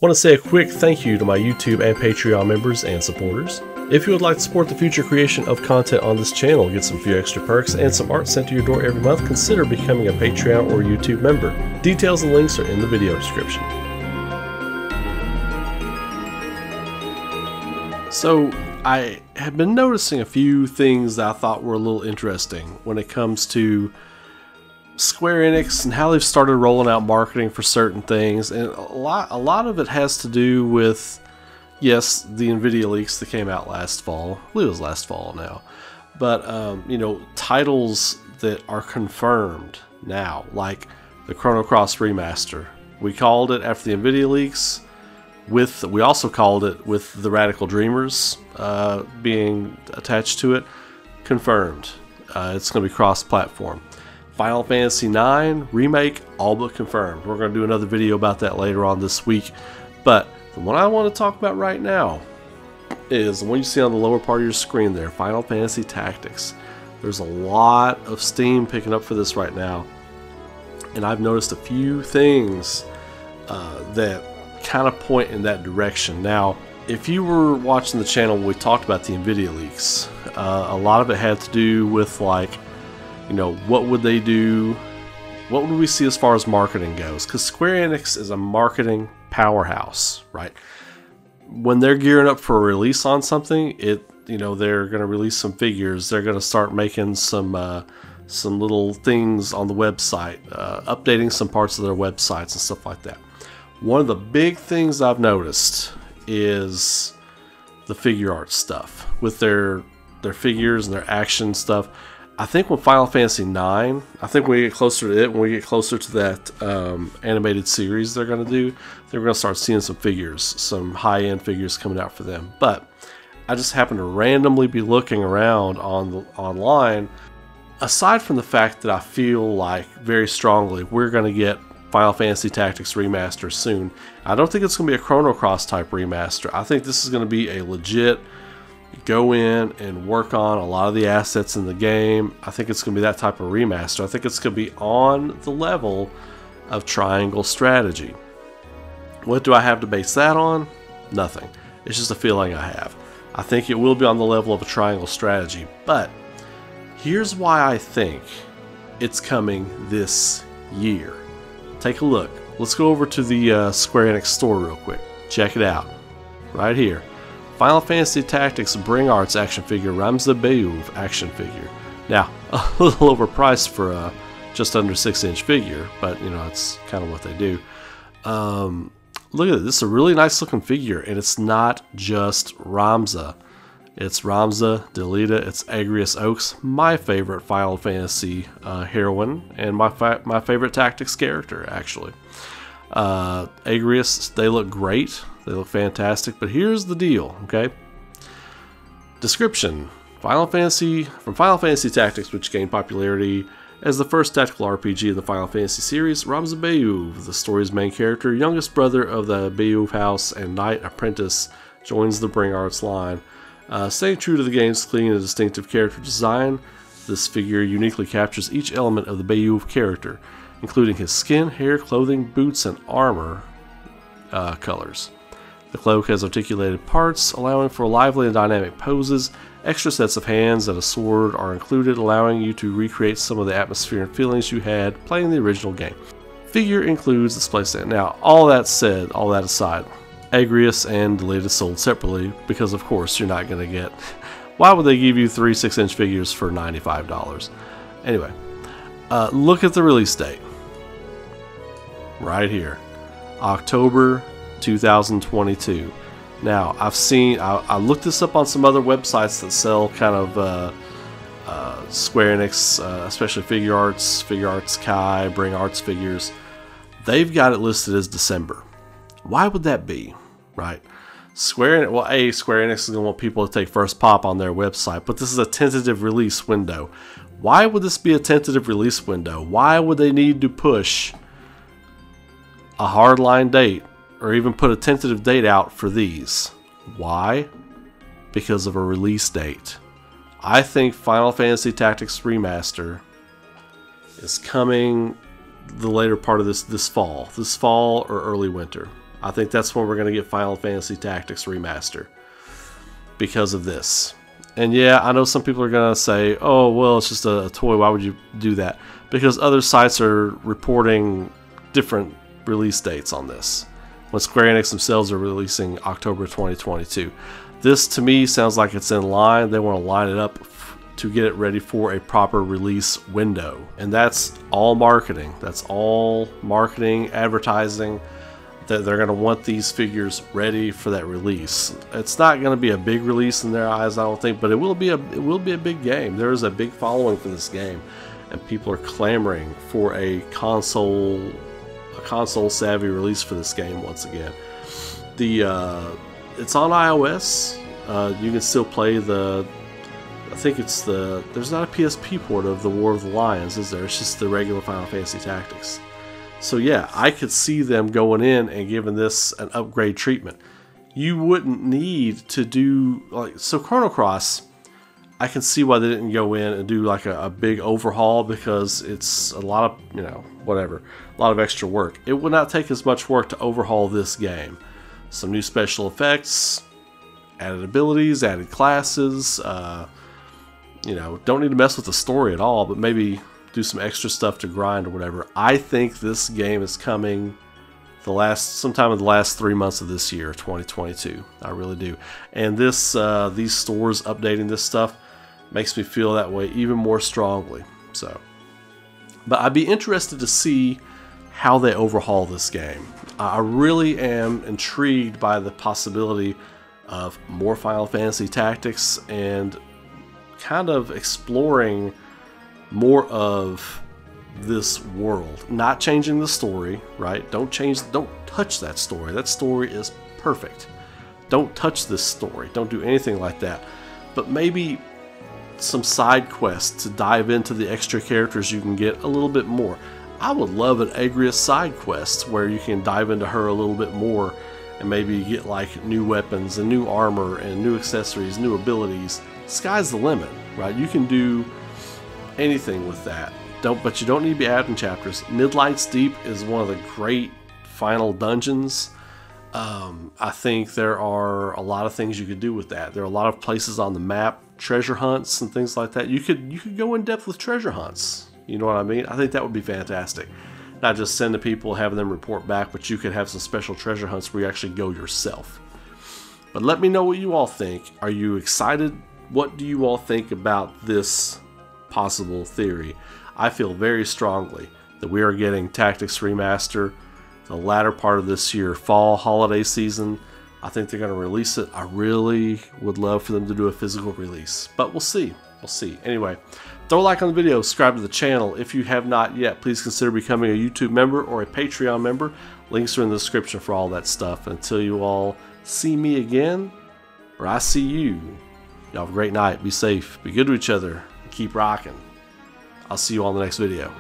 Want to say a quick thank you to my YouTube and Patreon members and supporters. If you would like to support the future creation of content on this channel, get some few extra perks and some art sent to your door every month, consider becoming a Patreon or YouTube member. Details and links are in the video description. So, I have been noticing a few things that I thought were a little interesting when it comes to Square Enix and how they've started rolling out marketing for certain things, and a lot of it has to do with, yes, the NVIDIA leaks that came out last fall. I believe it was last fall now, but you know, titles that are confirmed now, like the Chrono Cross Remaster. We called it after the NVIDIA leaks. We also called it with the Radical Dreamers being attached to it. Confirmed. It's going to be cross-platform. Final Fantasy IX Remake, all but confirmed. We're going to do another video about that later on this week. But the one I want to talk about right now is the one you see on the lower part of your screen there, Final Fantasy Tactics. There's a lot of steam picking up for this right now. And I've noticed a few things that kind of point in that direction. Now, if you were watching the channel when we talked about the NVIDIA leaks, a lot of it had to do with, like, you know, what would they do? What would we see as far as marketing goes? Because Square Enix is a marketing powerhouse, right? When they're gearing up for a release on something, you know, they're going to release some figures. They're going to start making some little things on the website, updating some parts of their websites and stuff like that. One of the big things I've noticed is the figure art stuff with their figures and their action stuff. I think when Final Fantasy IX, I think when we get closer to it, when we get closer to that animated series they're going to do, they're going to start seeing some figures, some high-end figures coming out for them. But I just happen to randomly be looking around online. Aside from the fact that I feel like very strongly we're going to get Final Fantasy Tactics Remaster soon, I don't think it's going to be a Chrono Cross type remaster. I think this is going to be a legit go in and work on a lot of the assets in the game. I think it's going to be that type of remaster. I think it's going to be on the level of Triangle Strategy. What do I have to base that on? Nothing. It's just a feeling I have. I think it will be on the level of a Triangle Strategy, but here's why I think it's coming this year. Take a look. Let's go over to the Square Enix store real quick. Check it out. Right here. Final Fantasy Tactics Bring Arts action figure, Ramza Beyuv action figure. Now, a little overpriced for a just under 6-inch figure, but you know, it's kind of what they do. Look at it. This is a really nice looking figure, and it's not just Ramza. It's Ramza, Delita, it's Agrias Oaks, my favorite Final Fantasy heroine, and my favorite Tactics character, actually. Agrias, they look great. They look fantastic, but here's the deal, okay? Description. Final Fantasy Tactics, which gained popularity as the first tactical RPG in the Final Fantasy series, Ramza Beyuv, the story's main character, youngest brother of the Beyuv house and knight apprentice, joins the Bring Arts line. Staying true to the game's clean and distinctive character design, this figure uniquely captures each element of the Beyuv character, including his skin, hair, clothing, boots, and armor colors. The cloak has articulated parts, allowing for lively and dynamic poses. Extra sets of hands and a sword are included, allowing you to recreate some of the atmosphere and feelings you had playing the original game. Figure includes display stand. Now, all that said, all that aside, Agrias and Delita sold separately because, of course, you're not going to get... Why would they give you 3 6-inch figures for $95? Anyway, look at the release date. Right here. October 2022. Now, I looked this up on some other websites that sell kind of Square Enix, especially Figure Arts Kai, Bring Arts figures. They've got it listed as December. Why would that be, right? Square Enix is going to want people to take first pop on their website, but this is a tentative release window. Why would this be a tentative release window? Why would they need to push a hardline date or even put a tentative date out for these? Why? Because of a release date. I think Final Fantasy Tactics Remaster is coming the later part of this fall or early winter. I think that's when we're going to get Final Fantasy Tactics Remaster because of this. And yeah, I know some people are going to say, oh, well, it's just a toy. Why would you do that? Because other sites are reporting different release dates on this, when Square Enix themselves are releasing October 2022. This, to me, sounds like it's in line. They want to line it up to get it ready for a proper release window. And that's all marketing. That's all marketing, advertising. That they're going to want these figures ready for that release. It's not going to be a big release in their eyes, I don't think, but it will be a big game. There is a big following for this game, and people are clamoring for a console savvy release for this game once again. It's on iOS. You can still play I think it's there's not a PSP port of the War of the Lions, is there? It's just the regular Final Fantasy Tactics. So yeah, I could see them going in and giving this an upgrade treatment. You wouldn't need to do so Chrono Cross. I can see why they didn't go in and do like a big overhaul, because it's a lot of, a lot of extra work. It would not take as much work to overhaul this game. Some new special effects, added abilities, added classes. Don't need to mess with the story at all, but maybe do some extra stuff to grind or whatever. I think this game is coming sometime in the last 3 months of this year, 2022. I really do. And these stores updating this stuff makes me feel that way even more strongly. But I'd be interested to see how they overhaul this game. I really am intrigued by the possibility of more Final Fantasy Tactics and kind of exploring more of this world. Not changing the story, right? Don't touch that story. That story is perfect. Don't touch this story. Don't do anything like that. But maybe some side quests to dive into the extra characters you can get a little bit more. I would love an Agrias side quest where you can dive into her a little bit more and maybe get like new weapons and new armor and new accessories, new abilities. Sky's the limit, right? You can do anything with that. But you don't need to be adding chapters. Midlight's Deep is one of the great final dungeons. I think there are a lot of things you could do with that. There are a lot of places on the map, treasure hunts and things like that. You could go in depth with treasure hunts. You know what I mean? I think that would be fantastic. Not just send the people, having them report back, but you could have some special treasure hunts where you actually go yourself. But let me know what you all think. Are you excited? What do you all think about this possible theory? I feel very strongly that we are getting Tactics Remaster the latter part of this year, fall holiday season. I think they're going to release it. I really would love for them to do a physical release, but we'll see. We'll see. Anyway, throw a like on the video, subscribe to the channel. If you have not yet, please consider becoming a YouTube member or a Patreon member. Links are in the description for all that stuff. Until you all see me again, or I see you, y'all have a great night. Be safe, be good to each other, and keep rocking. I'll see you all in the next video.